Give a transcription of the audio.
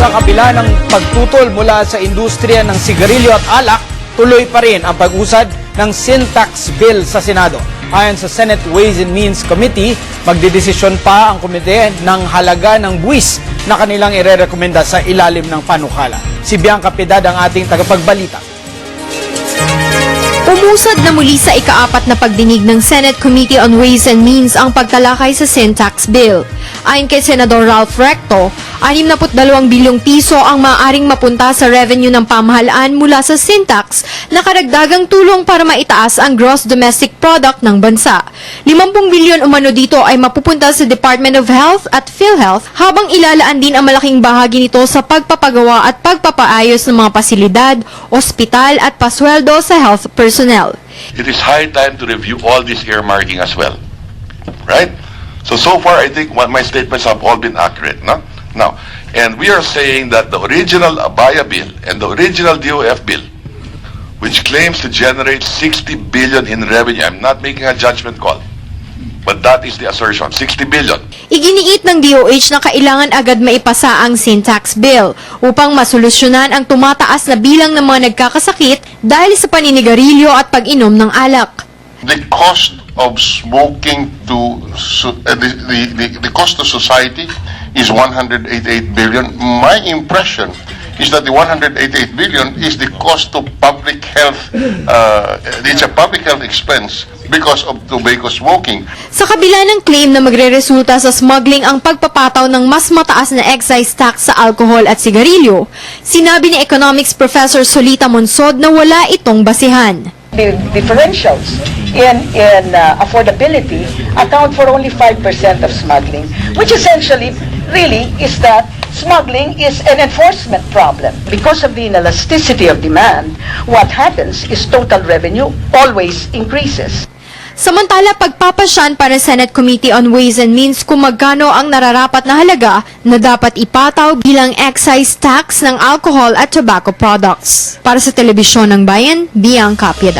Sa kabila ng pagtutol mula sa industriya ng sigarilyo at alak, tuloy pa rin ang pag-usad ng sin tax bill sa Senado. Ayon sa Senate Ways and Means Committee, magdedesisyon pa ang komite ng halaga ng buwis na kanilang irerekomenda sa ilalim ng panukala. Si Bianca Piedad ang ating tagapagbalita. Umusad na muli sa ika-4 na pagdinig ng Senate Committee on Ways and Means ang pagtalakay sa sin tax bill. Ayon kay Senador Ralph Recto, 62 bilyong piso ang maaaring mapunta sa revenue ng pamahalaan mula sa sin tax na karagdagang tulong para maitaas ang gross domestic product ng bansa. 50 bilyon umano dito ay mapupunta sa Department of Health at PhilHealth, habang ilalaan din ang malaking bahagi nito sa pagpapagawa at pagpapaayos ng mga pasilidad, ospital at pasweldo sa health personnel. It is high time to review all this earmarking as well. Right? So far, I think my statements have all been accurate. No? Now, and we are saying that the original Abaya bill and the original DOF bill, which claims to generate 60 billion in revenue, I'm not making a judgment call, but that is the assertion, 60 billion. Iginiit ng DOH na kailangan agad maipasa ang sin tax bill upang masolusyonan ang tumataas na bilang ng mga nagkakasakit dahil sa paninigarilyo at pag-inom ng alak. The cost of smoking to the cost to society is 188 billion. My impression is that the 188 billion is the cost to public health. It's a public health expense because of tobacco smoking. Sa kabila ng claim na magreresulta sa smuggling ang pagpapataw ng mas mataas na excise tax sa alcohol at sigarilyo, sinabi ni Economics Professor Solita Monsod na wala itong basihan. The differentials in affordability account for only 5% of smuggling, which essentially really is that smuggling is an enforcement problem. Because of the inelasticity of demand, what happens is total revenue always increases. Samantala, pagpapasyan para Senate Committee on Ways and Means kung magkano ang nararapat na halaga na dapat ipataw bilang excise tax ng alcohol at tobacco products. Para sa Telebisyon ng Bayan, Bianca Piedad.